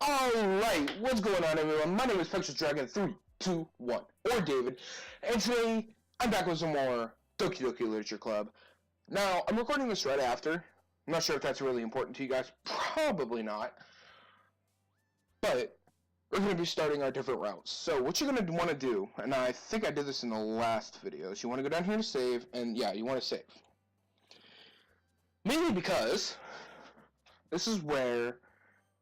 Alright, what's going on everyone? My name is Picture Dragon 321 or David, and today I'm back with some more Doki Doki Literature Club. Now, I'm recording this right after. I'm not sure if that's really important to you guys. Probably not. But we're going to be starting our different routes. So what you're going to want to do, and I think I did this in the last video, is you want to go down here to save, and yeah, you want to save. Mainly because this is where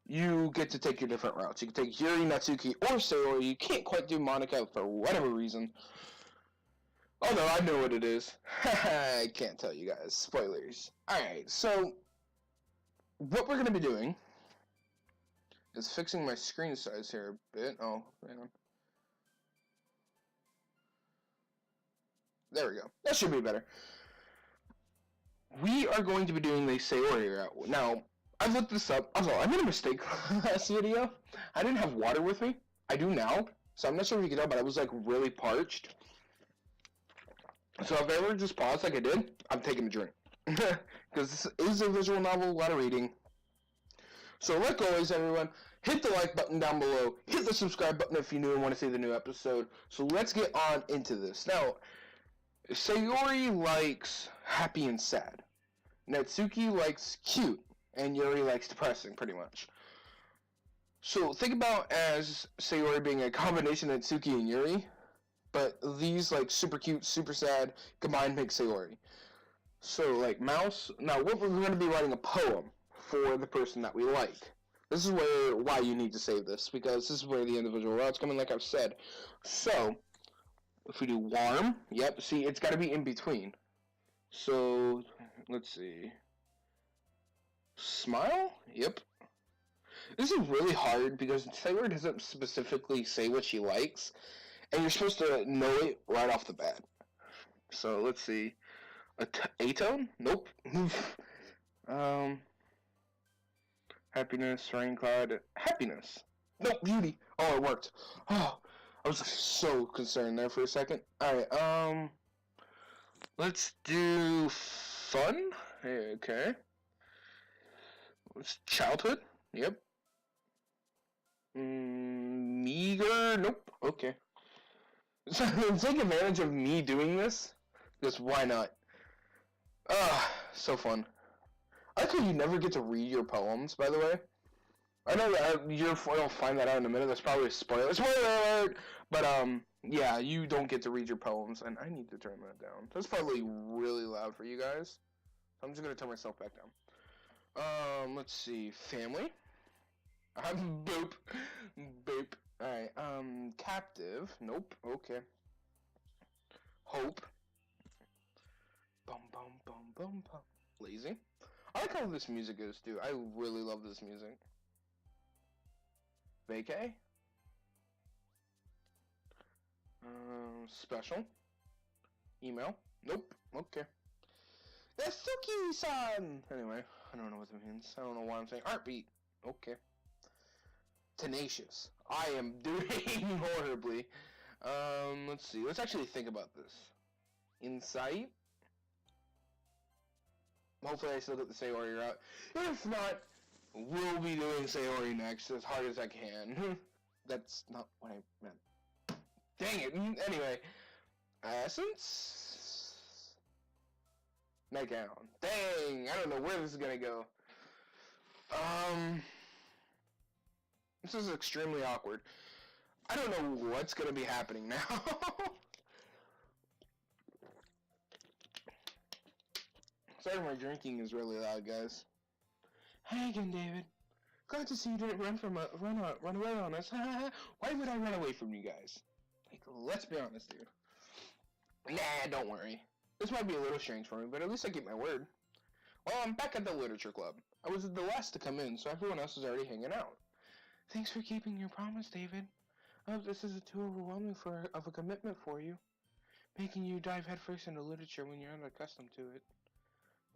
you get to take your different routes. You can take Yuri, Natsuki, or Sayori. You can't quite do Monica for whatever reason. Although I know what it is. I can't tell you guys. Spoilers. Alright, so what we're going to be doing is fixing my screen size here a bit. Oh, hang on. There we go. That should be better. We are going to be doing the Sayori route. Now, I've looked this up. Also, I made a mistake last video. I didn't have water with me. I do now. So I'm not sure if you can tell, but I was like really parched. So if I ever just pause like I did, I'm taking a drink. Because this is a visual novel, a lot of reading. So like always, everyone, hit the like button down below. Hit the subscribe button if you're new and want to see the new episode. So let's get on into this. Now, Sayori likes happy and sad. Natsuki likes cute. And Yuri likes depressing, pretty much. So think about as Sayori being a combination of Natsuki and Yuri, but these like super cute, super sad combined make Sayori. So like Mouse. Now we're going to be writing a poem for the person that we like. This is why you need to save this, because this is where the individual routes come in, like I've said. So if we do warm, yep. See, it's got to be in between. So let's see. Smile? Yep. This is really hard because Sayori doesn't specifically say what she likes, and you're supposed to know it right off the bat. So let's see. A-tone? Nope. Happiness, rain cloud. Happiness. Nope, beauty. Oh, it worked. Oh, I was so concerned there for a second. Alright, let's do fun. Okay. It's childhood? Yep. Meager? Nope. Okay. So take advantage of me doing this, because why not? So fun. I think you never get to read your poems, by the way. I know that you'll find that out in a minute. That's probably a spoiler. Spoiler alert! But, yeah, you don't get to read your poems, and I need to turn that down. That's probably really loud for you guys. I'm just gonna turn myself back down. Let's see. Family. Boop. Boop. Alright, captive. Nope. Okay. Hope. Bum, bum, bum, bum, bum. Lazy. I like how this music is, too. I really love this music. Vacay. Special. Email. Nope. Okay. Yasuki-san! Anyway, I don't know what that means. I don't know why I'm saying Heartbeat. Okay. Tenacious. I am doing horribly. Let's see. Let's actually think about this. Insight. Hopefully I still get the Sayori route. If not, we'll be doing Sayori next as hard as I can. That's not what I meant. Dang it. Anyway. Essence? Nightgown. Dang, I don't know where this is gonna go. This is extremely awkward. I don't know what's gonna be happening now. Sorry, my drinking is really loud, guys. Hey again, David. Glad to see you didn't run away on us. Why would I run away from you guys? Like, let's be honest here. Nah, don't worry. This might be a little strange for me, but at least I keep my word. Well, I'm back at the literature club. I was the last to come in, so everyone else is already hanging out. Thanks for keeping your promise, David. I hope this isn't too overwhelming of a commitment for you, making you dive headfirst into literature when you're unaccustomed to it.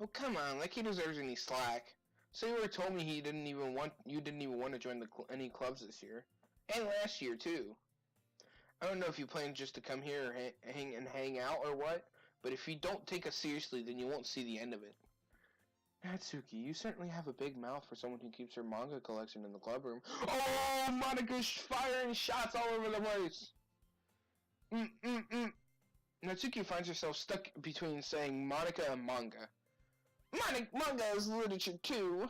Oh, come on, like he deserves any slack. Sayori told me you didn't even want to join any clubs this year, and last year too. I don't know if you plan just to come here hang out or what, but if you don't take us seriously, then you won't see the end of it. Natsuki, you certainly have a big mouth for someone who keeps her manga collection in the club room. Oh, Monika's firing shots all over the place. Natsuki finds herself stuck between saying Monica and manga. Manga is literature too.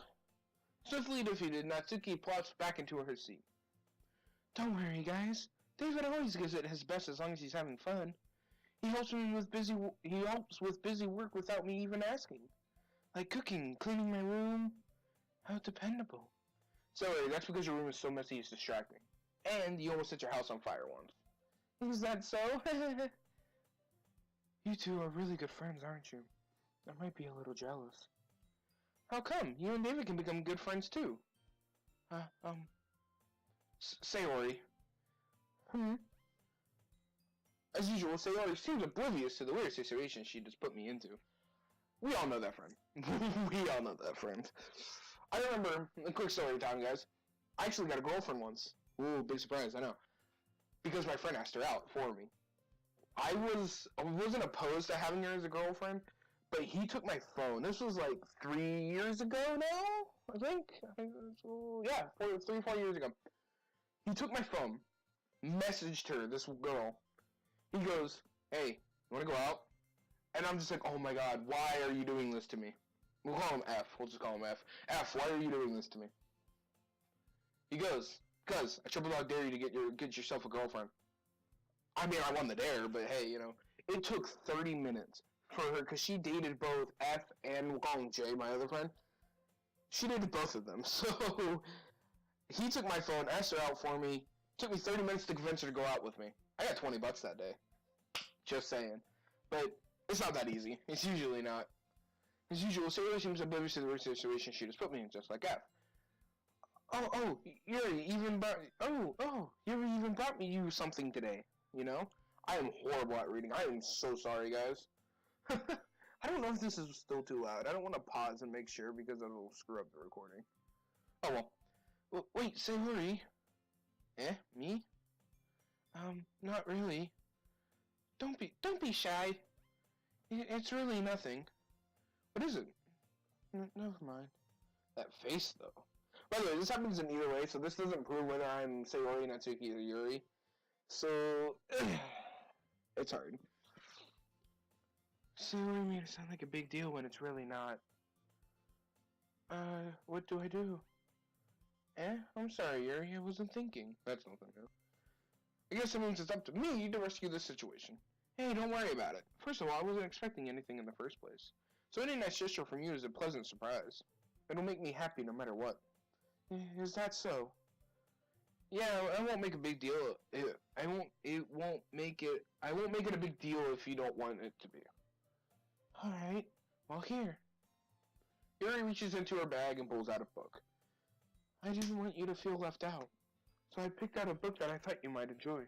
Swiftly defeated, Natsuki plops back into her seat. Don't worry, guys. David always gives it his best as long as he's having fun. He helps with busy work without me even asking. Like cooking, cleaning my room. How dependable. Sorry, that's because your room is so messy it's distracting. And you almost set your house on fire once. Is that so? You two are really good friends, aren't you? I might be a little jealous. How come? You and David can become good friends too. Sayori. As usual, Sayori seems oblivious to the weird situation she just put me into. We all know that friend. We all know that friend. I remember, a quick story time, guys. I actually got a girlfriend once. Ooh, big surprise, I know. Because my friend asked her out for me. I wasn't opposed to having her as a girlfriend, but he took my phone. This was like 3 years ago now, I think. Yeah, 3 or 4 years ago. He took my phone, messaged her, this girl. He goes, hey, you want to go out? And I'm just like, oh my god, why are you doing this to me? We'll call him F. We'll just call him F. F, why are you doing this to me? He goes, because I triple dog dare you to get yourself a girlfriend. I mean, I won the dare, but hey, you know, it took 30 minutes for her, because she dated both F and we'll call him J, my other friend. She dated both of them, so he took my phone, asked her out for me, took me 30 minutes to convince her to go out with me. I got $20 that day. Just saying. But it's not that easy. It's usually not. As usual, Sayori seems oblivious to the weird situation she just put me in, just like F. Yuri even brought me you something today, you know? I am horrible at reading. I am so sorry, guys. I don't know if this is still too loud. I don't want to pause and make sure because it'll screw up the recording. Oh, well. Wait, Sayori? Me? Not really. Don't be shy. It's really nothing. What is it? Never mind. That face, though. By the way, this happens in either way, so this doesn't prove whether I'm Sayori, Natsuki, or Yuri. So, it's hard. Sayori made it sound like a big deal when it's really not. What do I do? I'm sorry, Yuri, I wasn't thinking. That's nothing new. I guess it means it's up to me to rescue this situation. Hey, don't worry about it. First of all, I wasn't expecting anything in the first place. So any nice gesture from you is a pleasant surprise. It'll make me happy no matter what. Is that so? Yeah, I won't make a big deal. I won't make it a big deal if you don't want it to be. Alright, well here. Yuri reaches into her bag and pulls out a book. I didn't want you to feel left out, so I picked out a book that I thought you might enjoy.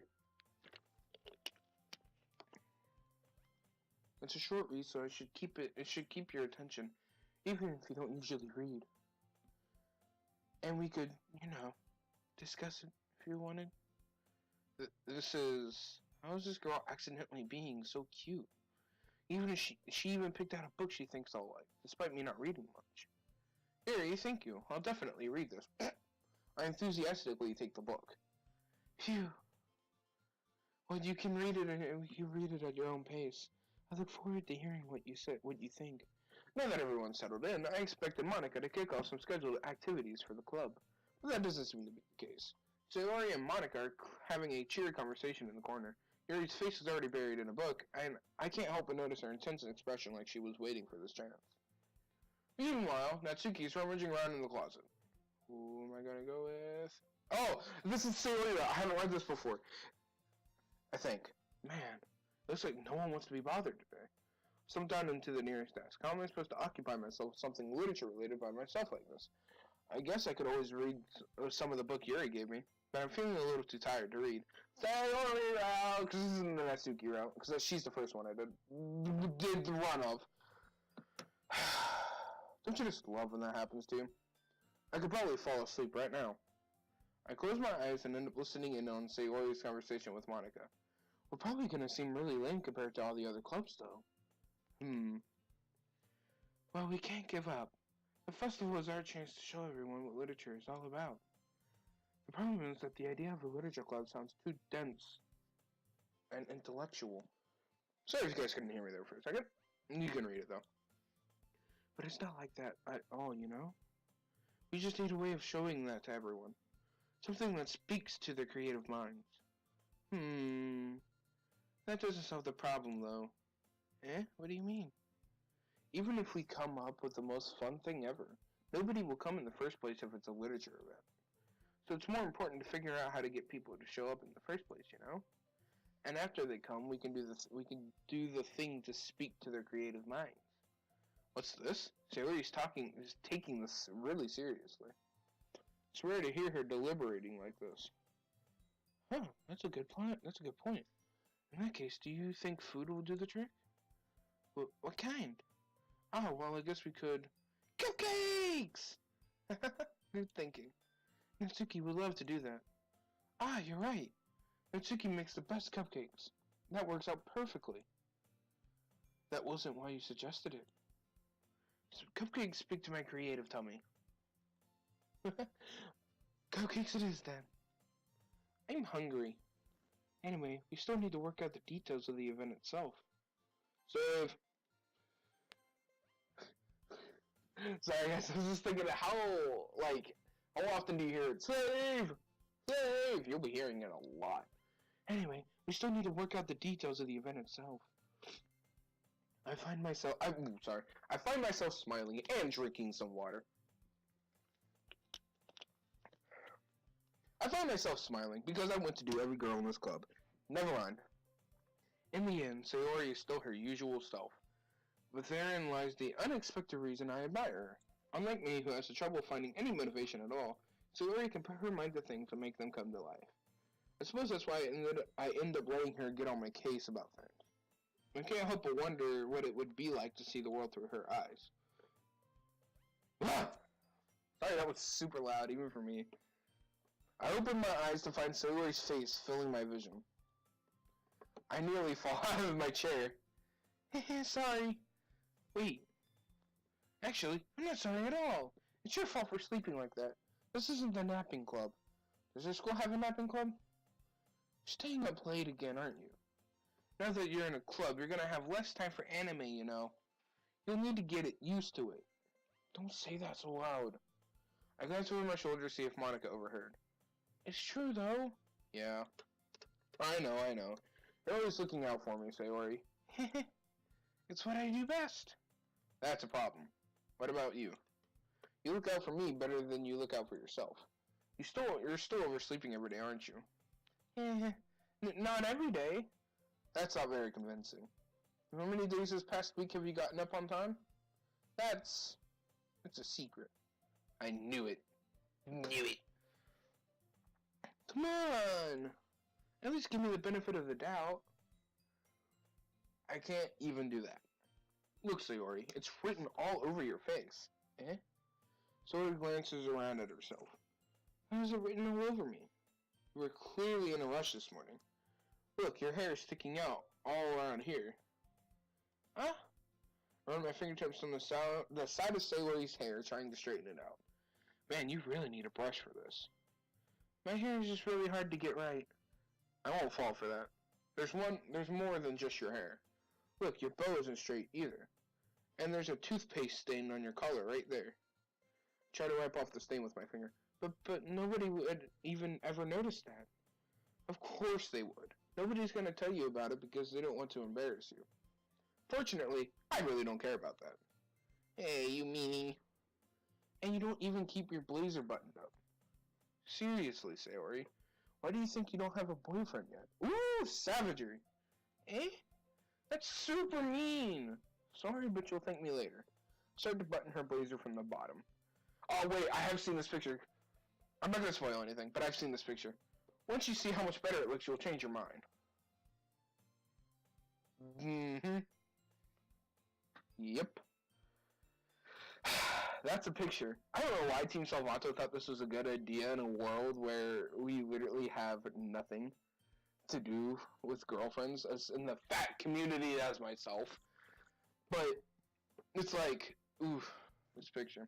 It's a short read, so it should keep your attention, even if you don't usually read. And we could, discuss it if you wanted. This is, how is this girl accidentally being so cute? Even if she even picked out a book she thinks I'll like, despite me not reading much. Here, thank you. I'll definitely read this. I enthusiastically take the book. Phew. Well, you can read it, and you read it at your own pace. I look forward to hearing what you think. Now that everyone's settled in, I expected Monica to kick off some scheduled activities for the club, but that doesn't seem to be the case. Sayori and Monica are having a cheery conversation in the corner. Yuri's face is already buried in a book, and I can't help but notice her intense expression like she was waiting for this chance. Meanwhile, Natsuki is rummaging around in the closet. Who am I gonna go with? Oh, this is Sayori. I haven't read this before. I think. Man, looks like no one wants to be bothered today. So I'm down into the nearest desk. How am I supposed to occupy myself with something literature-related by myself like this? I guess I could always read some of the book Yuri gave me, but I'm feeling a little too tired to read. Sayori route! Because this isn't the Natsuki route, because she's the first one I did the run of. Don't you just love when that happens to you? I could probably fall asleep right now. I close my eyes and end up listening in on Sayori's conversation with Monica. We're probably going to seem really lame compared to all the other clubs, though. Well, we can't give up. The festival is our chance to show everyone what literature is all about. The problem is that the idea of a literature club sounds too dense and intellectual. Sorry if you guys couldn't hear me there for a second. You can read it though. But it's not like that at all, you know? We just need a way of showing that to everyone. Something that speaks to their creative minds. That doesn't solve the problem though. Eh? What do you mean? Even if we come up with the most fun thing ever, nobody will come in the first place if it's a literature event. So it's more important to figure out how to get people to show up in the first place, you know? And after they come, we can do the thing to speak to their creative minds. What's this? Sayori is taking this really seriously. It's rare to hear her deliberating like this. Huh, that's a good point. In that case, do you think food will do the trick? What kind? Oh, well, I guess we could... Cupcakes! Good thinking. Natsuki would love to do that. Ah, you're right. Natsuki makes the best cupcakes. That works out perfectly. That wasn't why you suggested it. So cupcakes speak to my creative tummy. Cupcakes it is, then. I'm hungry. Anyway, we still need to work out the details of the event itself. Save! Sorry guys, I was just thinking how often do you hear it? Save! Save! You'll be hearing it a lot. Anyway, we still need to work out the details of the event itself. I find myself smiling and drinking some water. I find myself smiling because I went to do every girl in this club. Never mind. In the end, Sayori is still her usual self. But therein lies the unexpected reason I admire her. Unlike me, who has the trouble finding any motivation at all, Sayori can put her mind to things and make them come to life. I suppose that's why I end up letting her get on my case about things. I can't help but wonder what it would be like to see the world through her eyes. Ah! Sorry, that was super loud, even for me. I opened my eyes to find Sayori's face filling my vision. I nearly fall out of my chair. Sorry. Wait. Actually, I'm not sorry at all. It's your fault for sleeping like that. This isn't the napping club. Does your school have a napping club? You're staying up late again, aren't you? Now that you're in a club, you're gonna have less time for anime, you know. You'll need to get used to it. Don't say that so loud. I glanced over my shoulder to see if Monica overheard. It's true, though. Yeah. I know. You're always looking out for me, Sayori. It's what I do best. That's a problem. What about you? You look out for me better than you look out for yourself. You're still oversleeping every day, aren't you? Not every day. That's not very convincing. How many days this past week have you gotten up on time? It's a secret. I knew it. Come on! At least give me the benefit of the doubt. I can't even do that. Look, Sayori, it's written all over your face. Eh? Sayori glances around at herself. How is it written all over me? You were clearly in a rush this morning. Look, your hair is sticking out all around here. Huh? I run my fingertips on the side of Sayori's hair, trying to straighten it out. Man, you really need a brush for this. My hair is just really hard to get right. I won't fall for that. There's more than just your hair. Look, your bow isn't straight either. And there's a toothpaste stain on your collar right there. Try to wipe off the stain with my finger. But nobody would even ever notice that. Of course they would. Nobody's gonna tell you about it because they don't want to embarrass you. Fortunately, I really don't care about that. Hey, you meanie. And you don't even keep your blazer buttoned up. Seriously, Sayori. Why do you think you don't have a boyfriend yet? Ooh, savagery. Eh? That's super mean. Sorry, but you'll thank me later. Started to button her blazer from the bottom. Oh, wait, I have seen this picture. I'm not going to spoil anything, but I've seen this picture. Once you see how much better it looks, you'll change your mind. Yep. That's a picture. I don't know why Team Salvato thought this was a good idea in a world where we literally have nothing to do with girlfriends, as in the fat community as myself. But it's like, oof, this picture.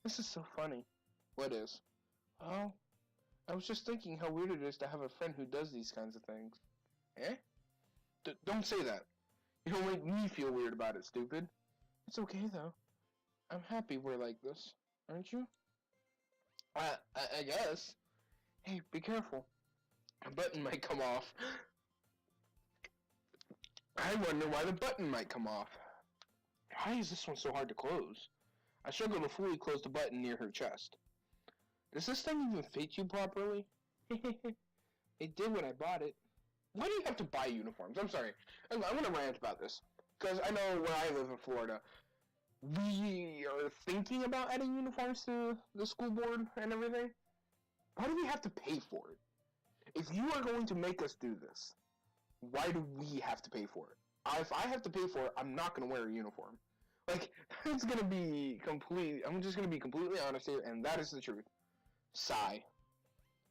This is so funny. What is? Well, I was just thinking how weird it is to have a friend who does these kinds of things. Eh? Don't say that. You don't make me feel weird about it, stupid. It's okay, though. I'm happy we're like this. Aren't you? I guess. Hey, be careful. A button might come off. I wonder why the button might come off. Why is this one so hard to close? I struggle to fully close the button near her chest. Does this thing even fit you properly? It did when I bought it. Why do you have to buy uniforms? I'm sorry. I'm going to rant about this. Because I know where I live in Florida, we are thinking about adding uniforms to the school board and everything. Why do we have to pay for it? If you are going to make us do this, why do we have to pay for it? If I have to pay for it, I'm not going to wear a uniform. Like, it's going to be I'm just going to be completely honest here, and that is the truth. Sigh.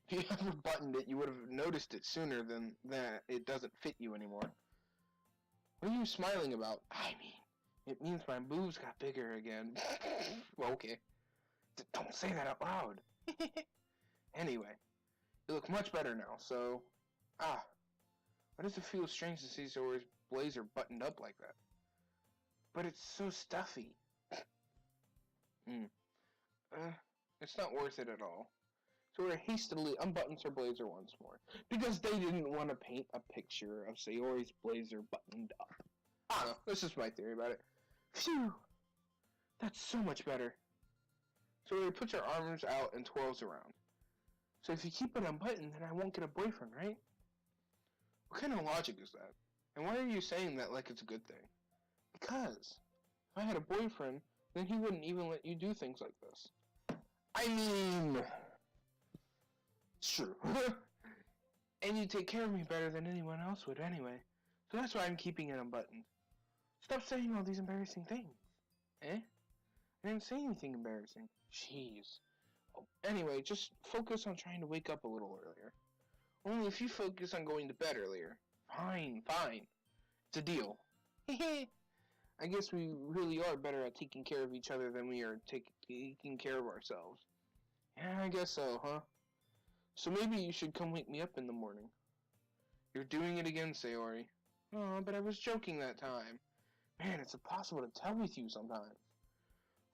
If you ever buttoned it, you would have noticed it sooner than that it doesn't fit you anymore. What are you smiling about? I mean, it means my boobs got bigger again. Well, okay. Don't say that out loud. Anyway, you look much better now, so... why does it feel strange to see Sayori's blazer buttoned up like that? But it's so stuffy. It's not worth it at all. Sayori hastily unbuttons her blazer once more, because they didn't want to paint a picture of Sayori's blazer buttoned up. I don't know, this is my theory about it. Phew! That's so much better. Sayori puts her arms out and twirls around. So if you keep it unbuttoned, then I won't get a boyfriend, right? What kind of logic is that? And why are you saying that like it's a good thing? Because if I had a boyfriend, then he wouldn't even let you do things like this. I mean... It's true. And you take care of me better than anyone else would anyway. So that's why I'm keeping it unbuttoned. Stop saying all these embarrassing things. Eh? I didn't say anything embarrassing. Jeez. Oh, anyway, just focus on trying to wake up a little earlier. Only if you focus on going to bed earlier. Fine. It's a deal. I guess we really are better at taking care of each other than we are taking care of ourselves. Yeah, I guess so, huh? So maybe you should come wake me up in the morning. You're doing it again, Sayori. Oh, but I was joking that time. Man, it's impossible to tell with you sometimes.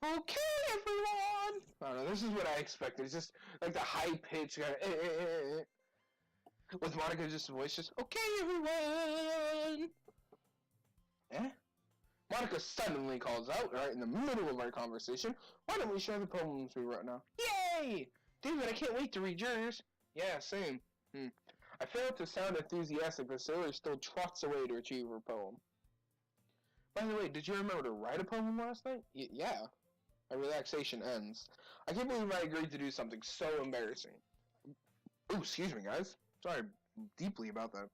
Okay, everyone! I don't know, this is what I expected. It's just like the high-pitched kind of with Monica just voice just, okay, everyone! Eh? Monica suddenly calls out, right in the middle of our conversation, why don't we share the poems we wrote now? Yay! David, I can't wait to read yours. Yeah, same. I failed to sound enthusiastic, but Sayori still trots away to achieve her poem. By the way, did you remember to write a poem last night? Yeah. My relaxation ends. I can't believe I agreed to do something so embarrassing. Ooh, excuse me, guys. Sorry deeply about that.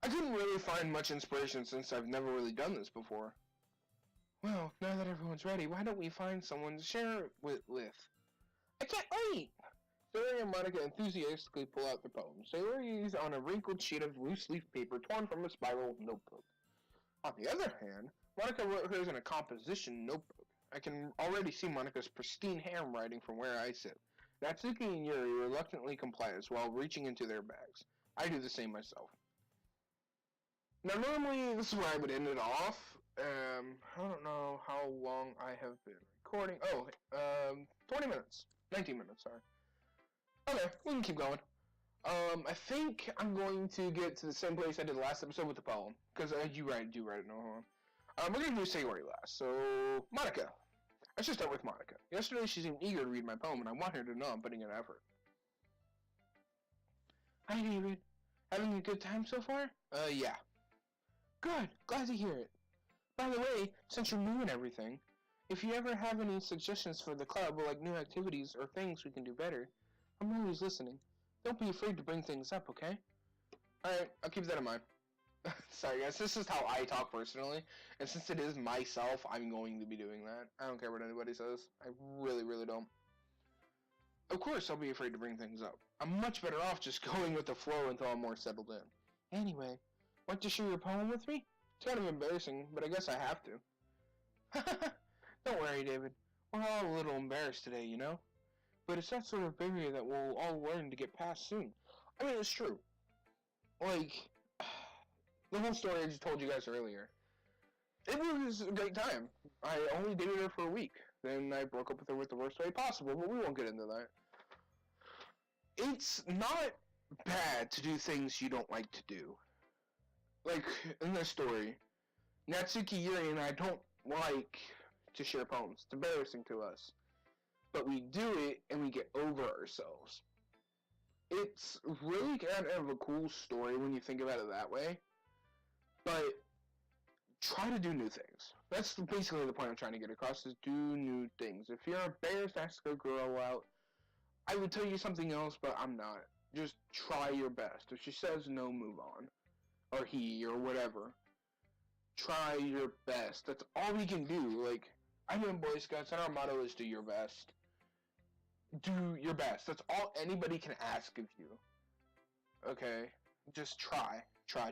I couldn't really find much inspiration since I've never really done this before. Well, now that everyone's ready, why don't we find someone to share it with? I can't wait! Sayori and Monica enthusiastically pull out their poems. Sayori is on a wrinkled sheet of loose-leaf paper torn from a spiral notebook. On the other hand, Monica wrote hers in a composition notebook. I can already see Monica's pristine handwriting from where I sit. Natsuki and Yuri reluctantly complies while reaching into their bags. I do the same myself. Now, normally, this is where I would end it off. I don't know how long I have been recording. 20 minutes. 19 minutes, sorry. Okay, we can keep going. I think I'm going to get to the same place I did last episode with the poem. Because you write it, no, hold on. We're going to do Sayori last. So, Monica. I should start with Monica. Yesterday, she seemed eager to read my poem, and I want her to know I'm putting in effort. Hi, David. Having a good time so far? Yeah. Good. Glad to hear it. By the way, since you're new and everything, if you ever have any suggestions for the club or like new activities or things we can do better, I'm always listening. Don't be afraid to bring things up, okay? Alright, I'll keep that in mind. Sorry guys, this is how I talk personally, and since it is myself, I'm going to be doing that. I don't care what anybody says. I really, really don't. Of course I'll be afraid to bring things up. I'm much better off just going with the flow until I'm more settled in. Anyway, want to share your poem with me? It's kind of embarrassing, but I guess I have to. Don't worry, David. We're all a little embarrassed today, you know? But it's that sort of barrier that we'll all learn to get past soon. I mean, it's true. Like, the whole story I just told you guys earlier. It was a great time. I only dated her for a week. Then I broke up with her with the worst way possible, but we won't get into that. It's not bad to do things you don't like to do. Like, in this story, Natsuki, Yuri, and I don't like to share poems. It's embarrassing to us. But we do it, and we get over ourselves. It's really kind of a cool story when you think about it that way. But try to do new things. That's basically the point I'm trying to get across, is do new things. If you're embarrassed to ask a girl out, I would tell you something else, but I'm not. Just try your best. If she says no, move on. Or he, or whatever. Try your best. That's all we can do. Like, I'm in Boy Scouts, and our motto is do your best. Do your best. That's all anybody can ask of you. Okay? Just try. Try.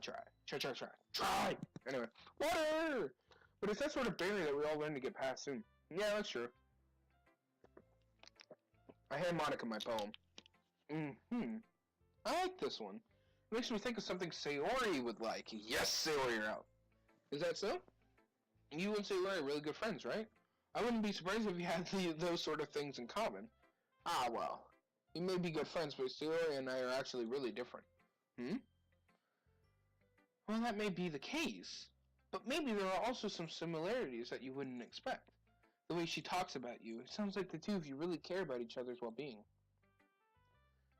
Anyway, water! But it's that sort of barrier that we all learn to get past soon. Yeah, that's true. I hand Monica my poem. I like this one. It makes me think of something Sayori would like. Yes, Sayori, you're out. Is that so? You and Sayori are really good friends, right? I wouldn't be surprised if you had those sort of things in common. Ah, well. You may be good friends, but Sayori and I are actually really different. Well, that may be the case. But maybe there are also some similarities that you wouldn't expect. The way she talks about you, it sounds like the two of you really care about each other's well-being.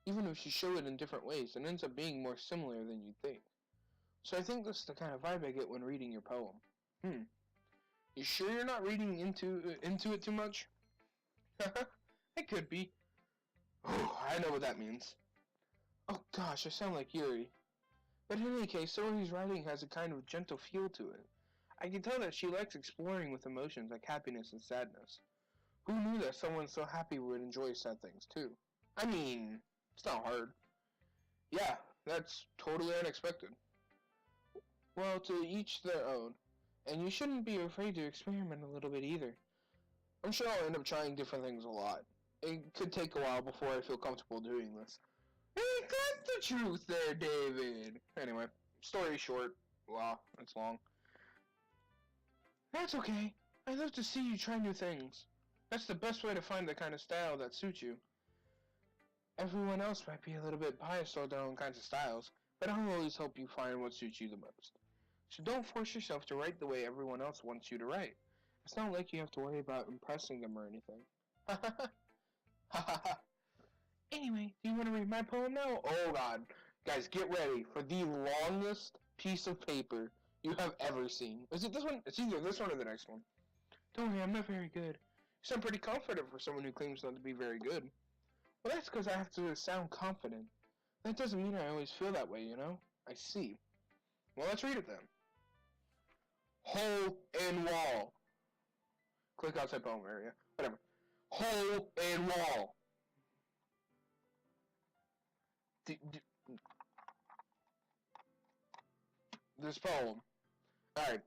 Even if you show it in different ways, it ends up being more similar than you'd think. So I think this is the kind of vibe I get when reading your poem. You sure you're not reading into it too much? It could be. I know what that means. Oh gosh, I sound like Yuri. But in any case, Sayori's writing has a kind of gentle feel to it. I can tell that she likes exploring with emotions like happiness and sadness. Who knew that someone so happy would enjoy sad things too? I mean, it's not hard. Yeah, that's totally unexpected. Well, to each their own. And you shouldn't be afraid to experiment a little bit either. I'm sure I'll end up trying different things a lot. It could take a while before I feel comfortable doing this. Ain't that the truth there, David? Anyway, story short. Wow, it's long. That's okay. I love to see you try new things. That's the best way to find the kind of style that suits you. Everyone else might be a little bit biased toward their own kinds of styles, but I'll always help you find what suits you the most. So don't force yourself to write the way everyone else wants you to write. It's not like you have to worry about impressing them or anything. Ha ha ha. Ha ha ha. Anyway, do you want to read my poem now? Oh god. Guys, get ready for the longest piece of paper you have ever seen. Is it this one? It's either this one or the next one. Don't worry, I'm not very good. You sound pretty confident for someone who claims not to be very good. Well, that's because I have to sound confident. That doesn't mean I always feel that way, you know? I see. Well, let's read it then. Hole in wall. Click outside poem area. Whatever. Hole in wall. This poem. Alright.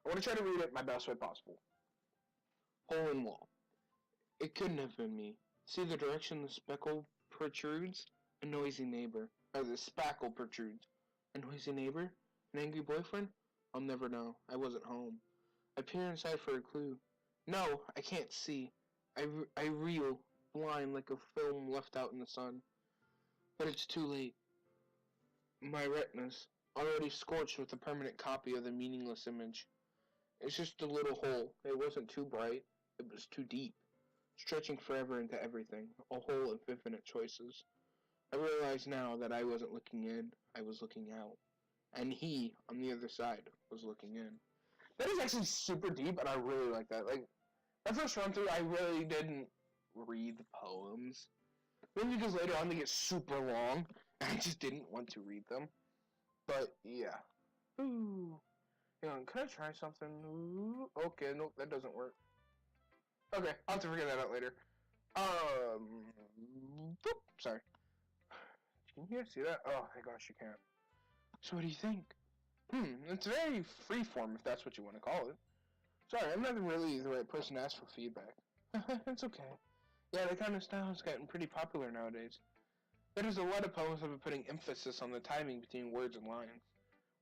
I want to try to read it my best way possible. Hole in wall. It couldn't have been me. See the direction the speckle protrudes? A noisy neighbor. Or the spackle protrudes. A noisy neighbor? An angry boyfriend? I'll never know. I wasn't home. I peer inside for a clue. No, I can't see. I reel, blind like a film left out in the sun. But it's too late. My retinas, already scorched with a permanent copy of the meaningless image. It's just a little hole. It wasn't too bright. It was too deep. Stretching forever into everything. A hole of infinite choices. I realize now that I wasn't looking in. I was looking out. And he, on the other side, was looking in. That is actually super deep, and I really like that. Like, that first run through, I really didn't read the poems. Maybe because later on they get super long, and I just didn't want to read them. But, yeah. Ooh. Hang on, can I try something? Ooh. Okay, nope, that doesn't work. Okay, I'll have to figure that out later. Boop, sorry. Can you see that? Oh, my gosh, you can't. So what do you think? It's very freeform, if that's what you want to call it. Sorry, I'm not really the right person to ask for feedback. It's okay. Yeah, that kind of style is getting pretty popular nowadays. There's a lot of poems that have been putting emphasis on the timing between words and lines.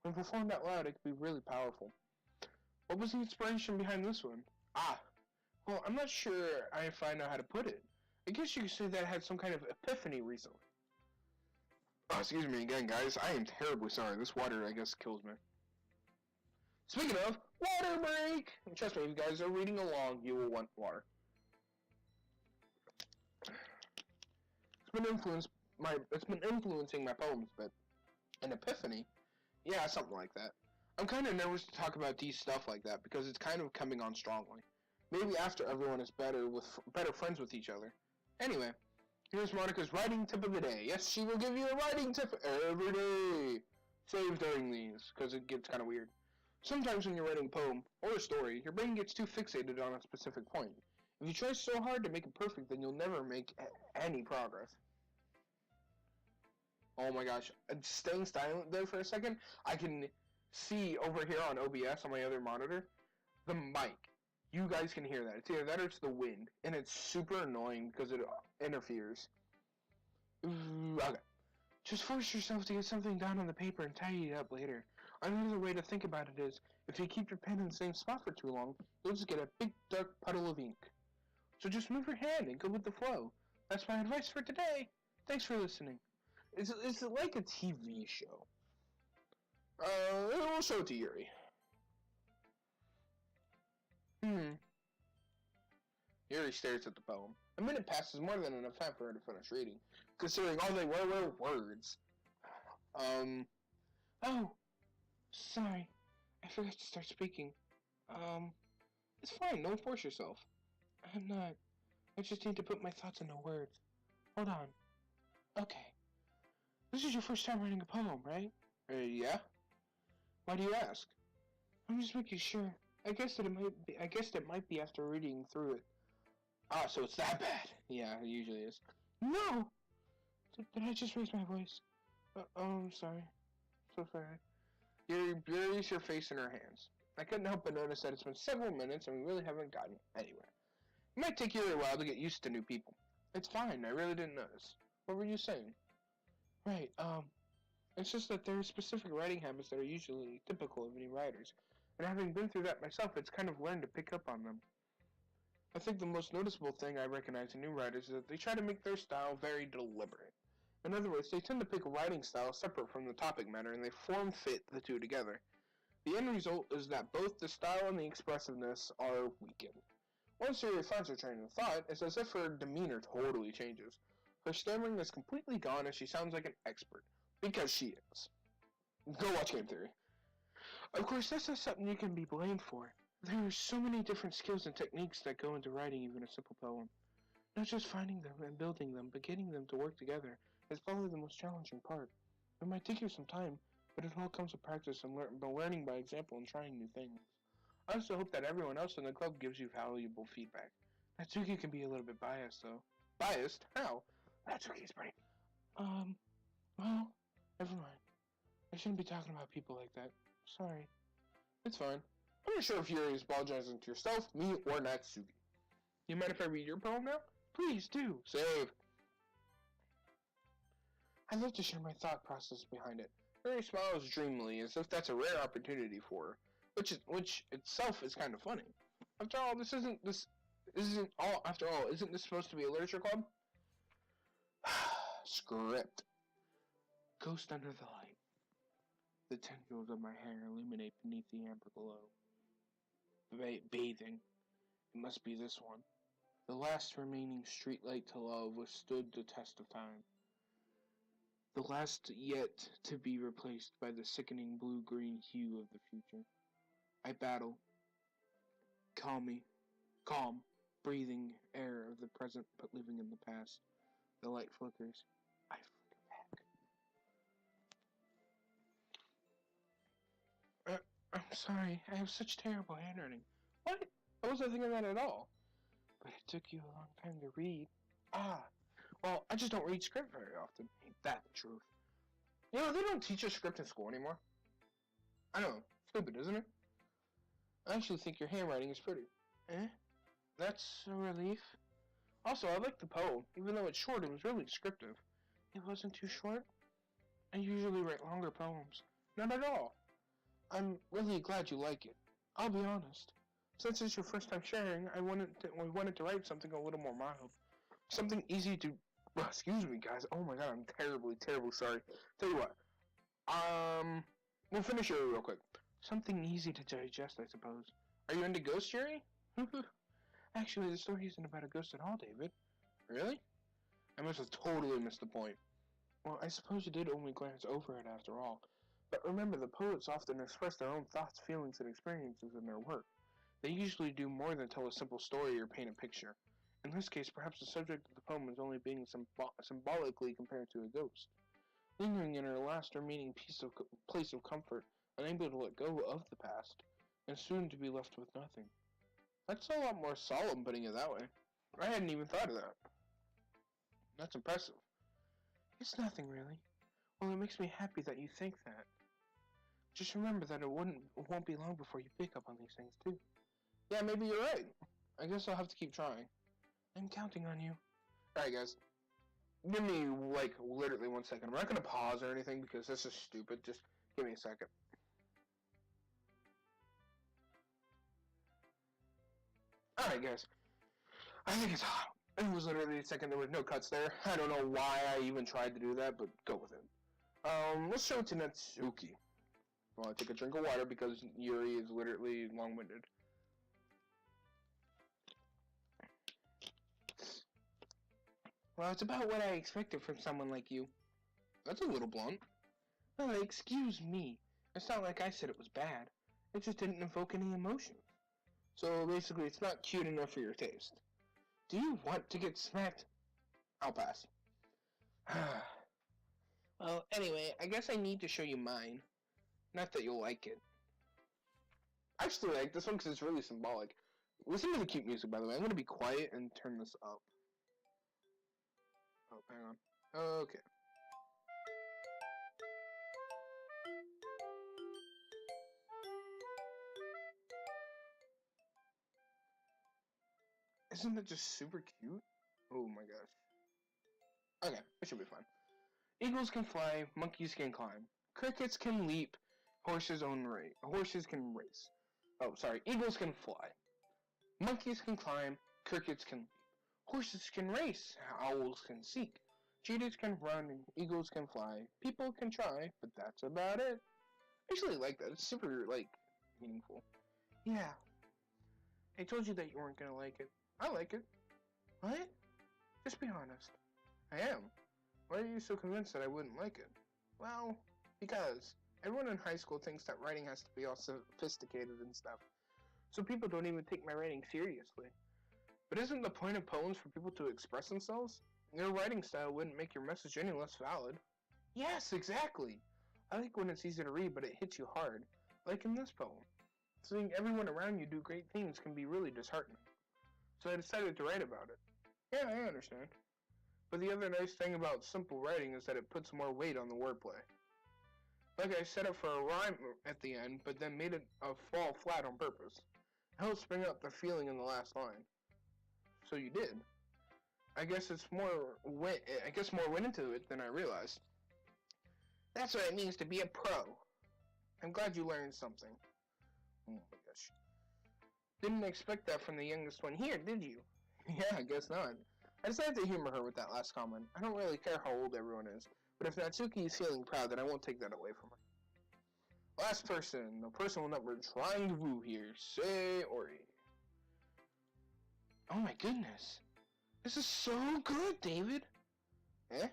When performed out loud, it can be really powerful. What was the inspiration behind this one? Well, I'm not sure if I know how to put it. I guess you could say that I had some kind of epiphany recently. Oh, excuse me again, guys. I am terribly sorry. This water, I guess, kills me. Speaking of, water break! Trust me, if you guys are reading along, you will want water. It's been influencing my poems, but an epiphany? Yeah, something like that. I'm kind of nervous to talk about these stuff like that because it's kind of coming on strongly. Maybe after everyone is better friends with each other. Anyway, here's Monica's writing tip of the day. Yes, she will give you a writing tip every day. Save during these, because it gets kind of weird. Sometimes when you're writing a poem or a story, your brain gets too fixated on a specific point. If you try so hard to make it perfect, then you'll never make any progress. Oh my gosh, staying silent there for a second, I can see over here on OBS on my other monitor, the mic. You guys can hear that. It's either that or it's the wind, and it's super annoying because it interferes. Okay. Just force yourself to get something down on the paper and tidy it up later. Another way to think about it is, if you keep your pen in the same spot for too long, you'll just get a big dark puddle of ink. So just move your hand and go with the flow. That's my advice for today. Thanks for listening. It's like a TV show. We'll show it to Yuri. Yuri stares at the poem. A minute passes, more than enough time for her to finish reading, considering all they were words. Oh, sorry. I forgot to start speaking. It's fine, don't force yourself. I'm not. I just need to put my thoughts into words. Hold on. Okay. This is your first time writing a poem, right? Yeah? Why do you ask? I'm just making sure. I guess it might be after reading through it. Ah, so it's that bad. Yeah, it usually is. No! Did I just raise my voice? I'm sorry. So sorry. Yuri buries her face in her hands. I couldn't help but notice that it's been several minutes and we really haven't gotten anywhere. It might take Yuri a while to get used to new people. It's fine, I really didn't notice. What were you saying? Right, it's just that there are specific writing habits that are usually typical of any writers, and having been through that myself, it's kind of learned to pick up on them. I think the most noticeable thing I recognize in new writers is that they try to make their style very deliberate. In other words, they tend to pick a writing style separate from the topic matter, and they form-fit the two together. The end result is that both the style and the expressiveness are weakened. Once Yuri finds her train of thought, it's as if her demeanor totally changes. Her stammering is completely gone and she sounds like an expert. Because she is. Go watch Game Theory. Of course, that's not something you can be blamed for. There are so many different skills and techniques that go into writing even a simple poem. Not just finding them and building them, but getting them to work together is probably the most challenging part. It might take you some time, but it all comes with practice and learning by example and trying new things. I also hope that everyone else in the club gives you valuable feedback. Natsuki can be a little bit biased, though. Biased? How? Natsuki's pretty. Well, never mind. I shouldn't be talking about people like that. Sorry. It's fine. I'm not sure if Yuri is apologizing to yourself, me, or Natsuki. You mind if I read your poem now? Please do. Save. I'd love to share my thought process behind it. Yuri smiles dreamily, as if that's a rare opportunity for her, which itself is kind of funny. After all, isn't this supposed to be a literature club? Script. Ghost under the light. The tendrils of my hair illuminate beneath the amber glow. Bathing. It must be this one. The last remaining streetlight to love withstood the test of time. The last yet to be replaced by the sickening blue-green hue of the future. I battle. Calm, breathing air of the present but living in the past. The light flickers. I flicker back. I'm sorry, I have such terrible handwriting. What? I wasn't thinking that at all. But it took you a long time to read. Well, I just don't read script very often. Ain't that the truth? You know, they don't teach us script in school anymore. I know, stupid, isn't it? I actually think your handwriting is pretty. Eh? That's a relief. Also, I like the poem. Even though it's short, it was really descriptive. It wasn't too short. I usually write longer poems. Not at all. I'm really glad you like it. I'll be honest. Since it's your first time sharing, we wanted to write something a little more mild. Something easy to... excuse me, guys. Oh my god, I'm terribly, terribly sorry. Tell you what. We'll finish it real quick. Something easy to digest, I suppose. Are you into ghost sharing? Actually, the story isn't about a ghost at all, David. Really? I must have totally missed the point. Well, I suppose you did only glance over it after all. But remember, the poets often express their own thoughts, feelings, and experiences in their work. They usually do more than tell a simple story or paint a picture. In this case, perhaps the subject of the poem is only being symbolically compared to a ghost, lingering in her last remaining place of comfort, unable to let go of the past, and soon to be left with nothing. That's a lot more solemn putting it that way. I hadn't even thought of that. That's impressive. It's nothing, really. Well, it makes me happy that you think that. Just remember that it won't be long before you pick up on these things, too. Yeah, maybe you're right. I guess I'll have to keep trying. I'm counting on you. Alright, guys. Give me, literally 1 second. I'm not going to pause or anything because this is stupid. Just give me a second. Alright, guys. I think it's hot. It was literally a second. There were no cuts there. I don't know why I even tried to do that, but go with it. Let's show it to Natsuki. Well, I take a drink of water because Yuri is literally long-winded. Well, it's about what I expected from someone like you. That's a little blunt. No, excuse me. It's not like I said it was bad. It just didn't evoke any emotion. So basically, it's not cute enough for your taste. Do you want to get smacked? I'll pass. Well, anyway, I guess I need to show you mine. Not that you'll like it. I actually like this one because it's really symbolic. Listen to the cute music, by the way. I'm going to be quiet and turn this up. Oh, hang on. Okay. Isn't that just super cute? Oh my gosh. Okay, it should be fine. Eagles can fly, monkeys can climb. Crickets can leap, horses can race. Oh, sorry. Eagles can fly. Monkeys can climb, crickets can leap. Horses can race, owls can seek. Cheetahs can run, eagles can fly. People can try, but that's about it. I actually like that. It's super, meaningful. Yeah. I told you that you weren't gonna like it. I like it. What? Just be honest. I am. Why are you so convinced that I wouldn't like it? Well, because everyone in high school thinks that writing has to be all sophisticated and stuff. So people don't even take my writing seriously. But isn't the point of poems for people to express themselves? Your writing style wouldn't make your message any less valid. Yes, exactly. I like when it's easy to read, but it hits you hard. Like in this poem. Seeing everyone around you do great things can be really disheartening. So I decided to write about it. Yeah, I understand. But the other nice thing about simple writing is that it puts more weight on the wordplay. Like I set it for a rhyme at the end, but then made it fall flat on purpose. It helps bring out the feeling in the last line. So you did. I guess more went into it than I realized. That's what it means to be a pro. I'm glad you learned something. Oh my gosh. Didn't expect that from the youngest one here, did you? Yeah, I guess not. I decided to humor her with that last comment. I don't really care how old everyone is, but if Natsuki is feeling proud, then I won't take that away from her. Last person, the person that we're trying to woo here, Sayori. Oh my goodness. This is so good, David. Eh?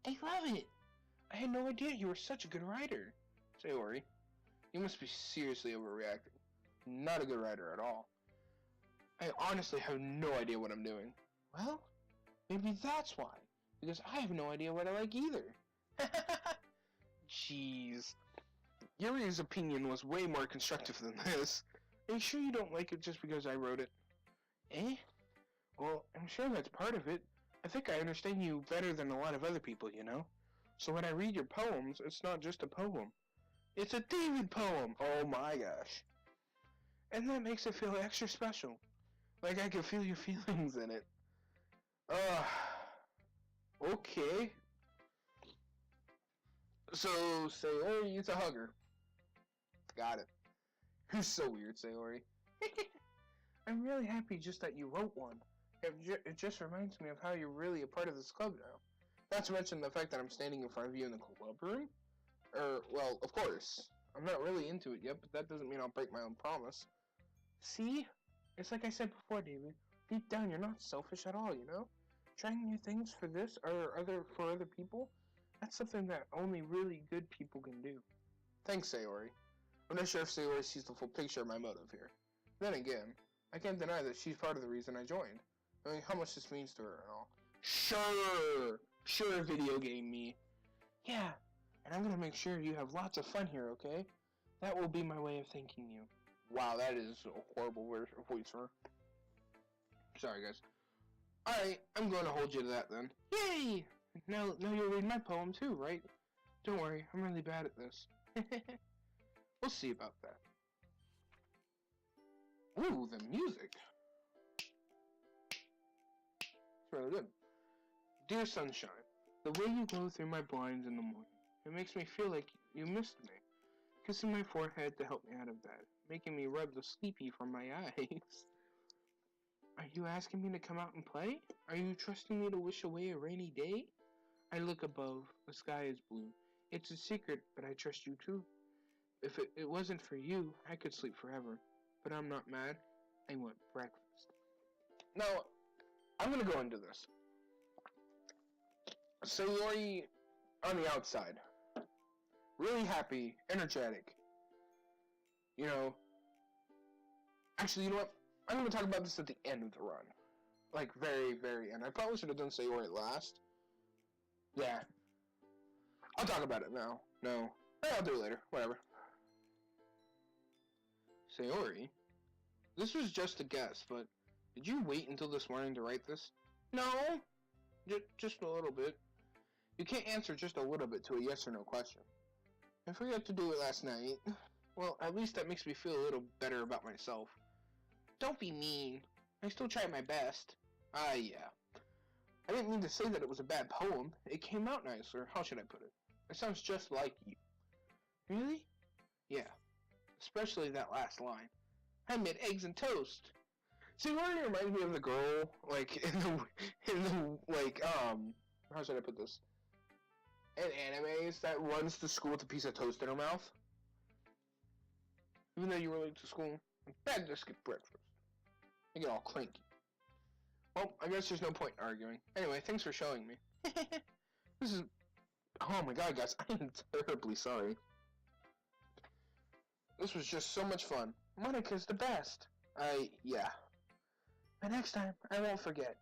I love it. I had no idea you were such a good writer. Sayori, you must be seriously overreacting. Not a good writer at all. I honestly have no idea what I'm doing. Well, maybe that's why. Because I have no idea what I like either. Jeez. Yuri's opinion was way more constructive than this. Are you sure you don't like it just because I wrote it? Eh? Well, I'm sure that's part of it. I think I understand you better than a lot of other people, you know? So when I read your poems, it's not just a poem. It's a David poem! Oh my gosh. And that makes it feel extra special. Like I can feel your feelings in it. Okay. So, Sayori needs a hugger. Got it. You're so weird, Sayori. I'm really happy just that you wrote one. It just reminds me of how you're really a part of this club now. Not to mention the fact that I'm standing in front of you in the club room. Well, of course. I'm not really into it yet, but that doesn't mean I'll break my own promise. See? It's like I said before, David. Deep down, you're not selfish at all, you know? Trying new things for this or for other people, that's something that only really good people can do. Thanks, Sayori. I'm not sure if Sayori sees the full picture of my motive here. Then again, I can't deny that she's part of the reason I joined. Knowing how much this means to her and all. Sure, video game me. Yeah, and I'm gonna make sure you have lots of fun here, okay? That will be my way of thanking you. Wow, that is a horrible voice for her. Sorry, guys. Alright, I'm going to hold you to that then. Yay! Now you'll read my poem too, right? Don't worry, I'm really bad at this. We'll see about that. Ooh, the music. It's really good. Dear sunshine, the way you glow through my blinds in the morning, it makes me feel like you missed me. Kissing my forehead to help me out of bed, making me rub the sleepy from my eyes. Are you asking me to come out and play? Are you trusting me to wish away a rainy day? I look above, the sky is blue. It's a secret, but I trust you too. If it wasn't for you, I could sleep forever. But I'm not mad. I want breakfast. Now, I'm gonna go into this. Sayori, on the outside, really happy, energetic. You know, actually, you know what? I'm going to talk about this at the end of the run. Like, very, very end. I probably should have done Sayori last. Yeah. I'll talk about it now. No. I'll do it later. Whatever. Sayori? This was just a guess, but did you wait until this morning to write this? No. Just a little bit. You can't answer just a little bit to a yes or no question. I forgot to do it last night. Well, at least that makes me feel a little better about myself. Don't be mean. I still tried my best. Yeah. I didn't mean to say that it was a bad poem. It came out nice, or how should I put it? It sounds just like you. Really? Yeah. Especially that last line. I made eggs and toast. See, it really reminds me of the girl, like, how should I put this? In animes that runs to school with a piece of toast in her mouth. Even though you were late to school, I'm bad to skip breakfast. I get all cranky. Well, I guess there's no point in arguing. Anyway, thanks for showing me. This is... Oh my god, guys, I am terribly sorry. This was just so much fun. Monica's the best. Yeah. But next time, I won't forget.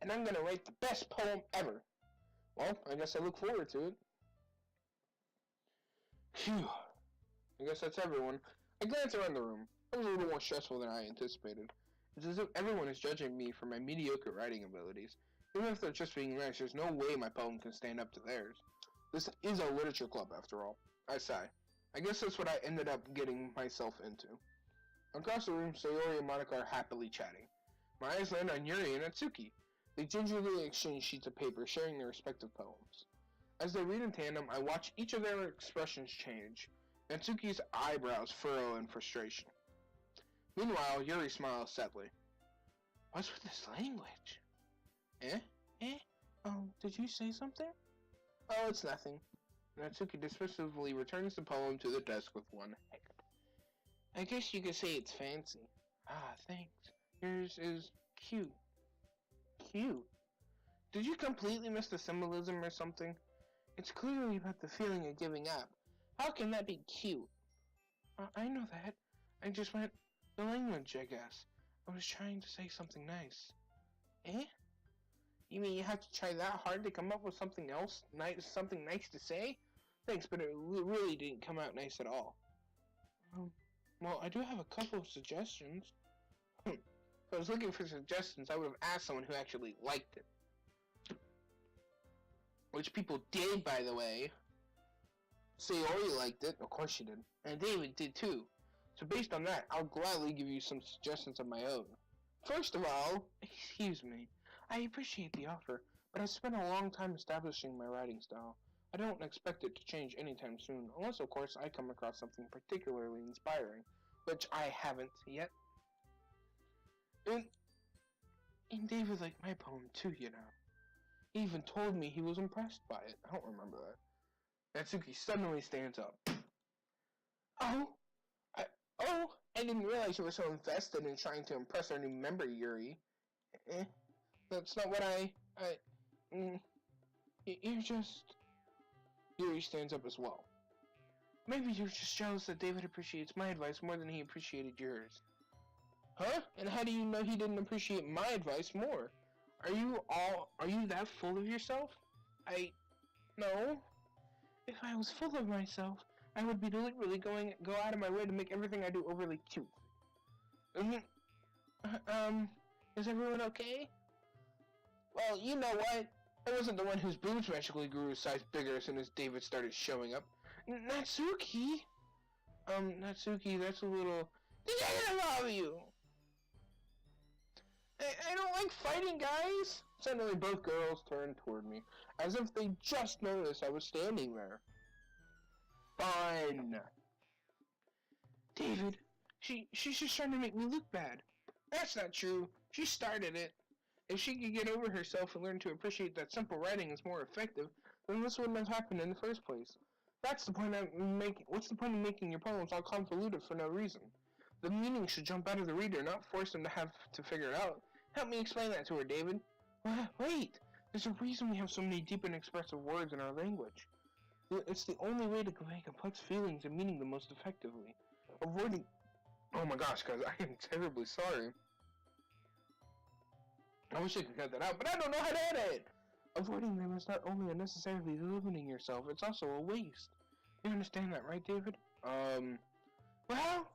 And I'm gonna write the best poem ever. Well, I guess I look forward to it. Phew. I guess that's everyone. I glance around the room. It was a little more stressful than I anticipated. It's as if everyone is judging me for my mediocre writing abilities. Even if they're just being nice, there's no way my poem can stand up to theirs. This is a literature club, after all. I sigh. I guess that's what I ended up getting myself into. Across the room, Sayori and Monica are happily chatting. My eyes land on Yuri and Atsuki. They gingerly exchange sheets of paper, sharing their respective poems. As they read in tandem, I watch each of their expressions change. Atsuki's eyebrows furrow in frustration. Meanwhile, Yuri smiles sadly. What's with this language? Did you say something? Oh, it's nothing. Natsuki dismissively returns the poem to the desk with one heck. I guess you could say it's fancy. Ah, thanks. Yours is cute. Cute? Did you completely miss the symbolism or something? It's clearly about the feeling of giving up. How can that be cute? I know that. I just meant the language, I guess. I was trying to say something nice. You mean you have to try that hard to come up with something else? Something nice to say? Thanks, but it really didn't come out nice at all. Well, I do have a couple of suggestions. If I was looking for suggestions, I would have asked someone who actually liked it. Which people did, by the way. Sayori liked it. Of course she did. And David did too. So based on that, I'll gladly give you some suggestions of my own. First of all, excuse me, I appreciate the offer, but I've spent a long time establishing my writing style. I don't expect it to change anytime soon, unless of course I come across something particularly inspiring, which I haven't yet. And David liked my poem too, you know. He even told me he was impressed by it. I don't remember that. Natsuki suddenly stands up. Oh, I, I didn't realize you were so invested in trying to impress our new member, Yuri. That's not what mm, you're just... Yuri stands up as well. Maybe you're just jealous that David appreciates my advice more than he appreciated yours. Huh? And how do you know he didn't appreciate my advice more? Are you that full of yourself? No. If I was full of myself, I would be deliberately go out of my way to make everything I do overly cute. Is everyone okay? Well, you know what? I wasn't the one whose boobs magically grew a size bigger as soon as David started showing up. Natsuki? Natsuki, that's a little... I love you! I don't like fighting, guys! Suddenly both girls turned toward me, as if they just noticed I was standing there. Fine. David, she's just trying to make me look bad. That's not true. She started it. If she could get over herself and learn to appreciate that simple writing is more effective, then this wouldn't have happened in the first place. That's the point I'm making. What's the point of making your poems all convoluted for no reason? The meaning should jump out of the reader, not force them to have to figure it out. Help me explain that to her, David. Wait! There's a reason we have so many deep and expressive words in our language. It's the only way to convey complex feelings and meaning the most effectively. Avoiding... Oh my gosh, guys, I am terribly sorry. I wish I could cut that out, but I don't know how to edit! Avoiding them is not only unnecessarily limiting yourself, it's also a waste. You understand that, right, David? Well...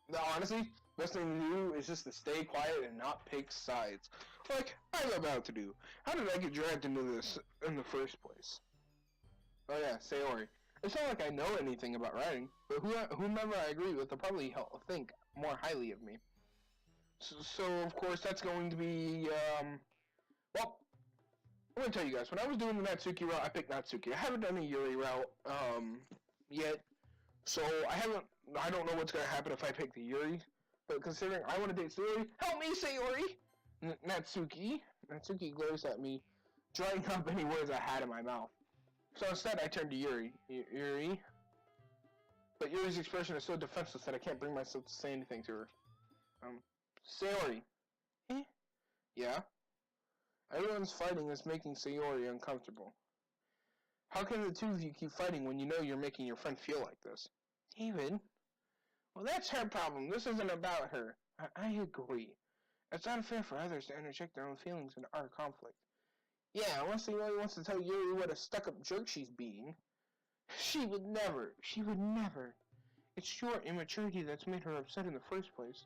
No, honestly, best thing to do is just to stay quiet and not pick sides. Like I'm about to do. How did I get dragged into this in the first place? Oh yeah, Sayori. It's not like I know anything about writing, but whomever I agree with will probably think more highly of me. So of course, that's going to be, well, I'm going to tell you guys, when I was doing the Natsuki route, I picked Natsuki. I haven't done a Yuri route, yet, so I don't know what's going to happen if I pick the Yuri, but considering I want to date Sayori, help me, Sayori! Natsuki glares at me, drying up any words I had in my mouth. So instead, I turned to Yuri. Yuri? But Yuri's expression is so defenseless that I can't bring myself to say anything to her. Sayori. Eh? Yeah? Everyone's fighting is making Sayori uncomfortable. How can the two of you keep fighting when you know you're making your friend feel like this? David? Well, that's her problem. This isn't about her. I agree. It's unfair for others to interject their own feelings into our conflict. Yeah, unless Sayori wants to tell Yuri what a stuck-up jerk she's being. She would never. It's your immaturity that's made her upset in the first place.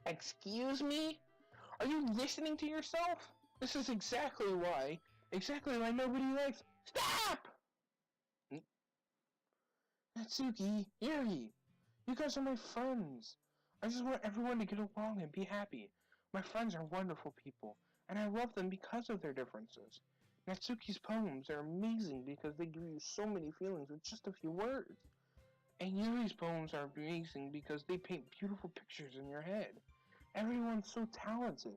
Excuse me? Are you listening to yourself? This is exactly why nobody likes... Stop! Natsuki, Yuri, you guys are my friends. I just want everyone to get along and be happy. My friends are wonderful people, and I love them because of their differences. Natsuki's poems are amazing because they give you so many feelings with just a few words. And Yuri's poems are amazing because they paint beautiful pictures in your head. Everyone's so talented.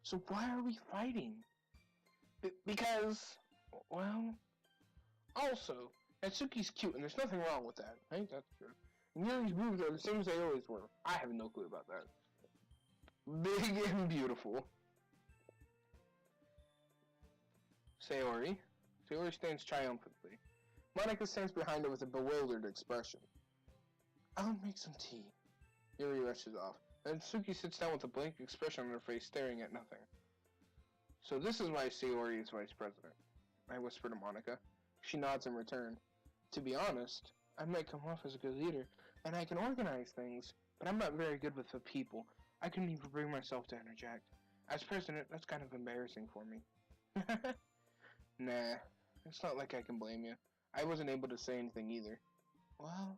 So why are we fighting? Because, well, also, Natsuki's cute and there's nothing wrong with that. Right? That's true. And Yuri's boobs are the same as they always were. I have no clue about that. Big and beautiful. Sayori. Sayori stands triumphantly. Monika stands behind her with a bewildered expression. I'll make some tea. Yuri rushes off, and Natsuki sits down with a blank expression on her face, staring at nothing. So this is why Sayori is vice president, I whisper to Monika. She nods in return. To be honest, I might come off as a good leader, and I can organize things, but I'm not very good with the people. I couldn't even bring myself to interject. As president, that's kind of embarrassing for me. Nah, it's not like I can blame you. I wasn't able to say anything either. Well,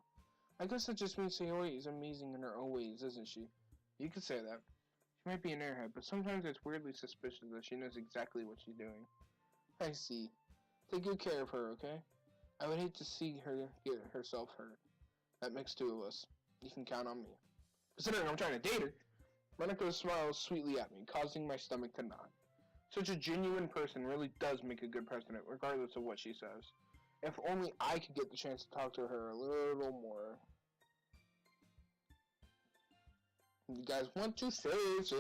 I guess that just means Sayori is amazing in her own ways, isn't she? You could say that. She might be an airhead, but sometimes it's weirdly suspicious that she knows exactly what she's doing. I see. Take good care of her, okay? I would hate to see her get herself hurt. That makes two of us. You can count on me. Considering I'm trying to date her, Renako smiles sweetly at me, causing my stomach to knot. Such a genuine person really does make a good president, regardless of what she says. If only I could get the chance to talk to her a little more. You guys want to save.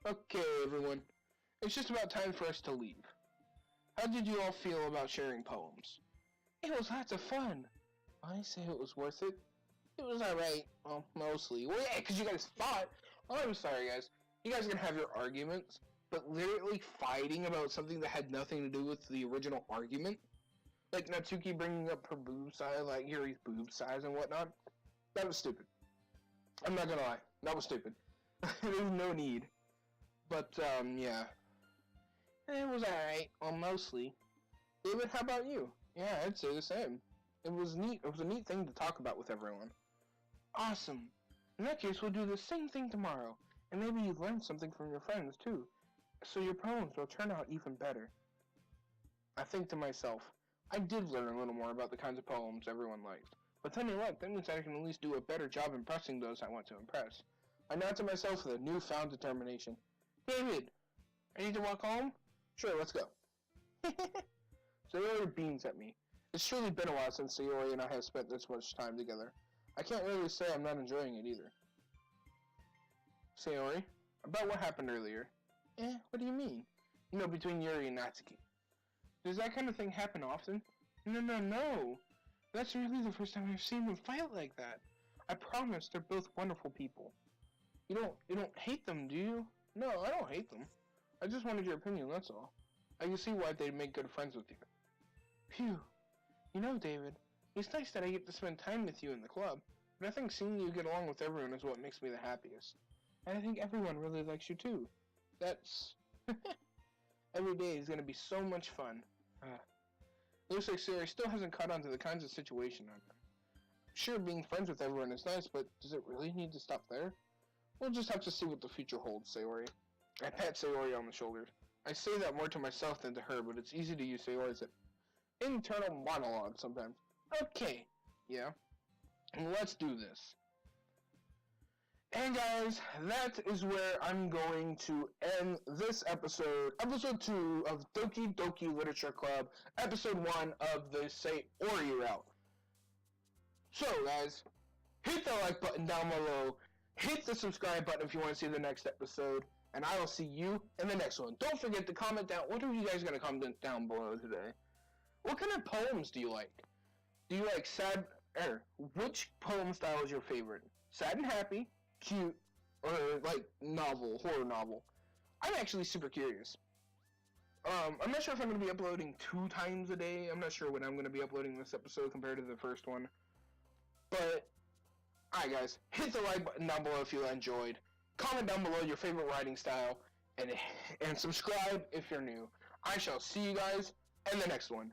Okay, everyone. It's just about time for us to leave. How did you all feel about sharing poems? It was lots of fun. I say it was worth it. It was alright. Well, mostly. Well, yeah, because you guys fought. Oh, I'm sorry, guys. You guys are going to have your arguments, but literally fighting about something that had nothing to do with the original argument? Like Natsuki bringing up her boob size, like Yuri's boob size and whatnot? That was stupid. I'm not going to lie. That was stupid. There's no need. But, yeah. It was alright. Well, mostly. David, how about you? Yeah, I'd say the same. It was neat. It was a neat thing to talk about with everyone. Awesome. In that case, we'll do the same thing tomorrow. And maybe you learn something from your friends, too. So your poems will turn out even better. I think to myself, I did learn a little more about the kinds of poems everyone likes. But tell me what, that means I can at least do a better job impressing those I want to impress. I nod to myself with a newfound determination. David, ready to walk home? Sure, let's go. Sayori beams at me. It's surely been a while since Sayori and I have spent this much time together. I can't really say I'm not enjoying it either. Sayori, about what happened earlier. What do you mean? You know, between Yuri and Natsuki. Does that kind of thing happen often? No. That's really the first time I've seen them fight like that. I promise they're both wonderful people. You don't hate them, do you? No, I don't hate them. I just wanted your opinion, that's all. I can see why they'd make good friends with you. Phew. You know, David, it's nice that I get to spend time with you in the club, but I think seeing you get along with everyone is what makes me the happiest. And I think everyone really likes you too. That's... Every day is going to be so much fun. Looks like Sayori still hasn't caught on to the kinds of situation I'm in. Sure, being friends with everyone is nice, but does it really need to stop there? We'll just have to see what the future holds, Sayori. I pat Sayori on the shoulder. I say that more to myself than to her, but it's easy to use Sayori's internal monologue sometimes. Okay, yeah, let's do this. And guys, that is where I'm going to end this episode, episode 2 of Doki Doki Literature Club, episode 1 of the Sayori route. So guys, hit the like button down below, hit the subscribe button if you want to see the next episode, and I will see you in the next one. Don't forget to comment down, what are you guys going to comment down below today? What kind of poems do you like? Do you like sad, which poem style is your favorite? Sad and happy, cute, or like novel, horror novel? I'm actually super curious. I'm not sure if I'm going to be uploading 2 times a day. I'm not sure when I'm going to be uploading this episode compared to the first one. But, alright guys, hit the like button down below if you enjoyed. Comment down below your favorite writing style, and subscribe if you're new. I shall see you guys in the next one.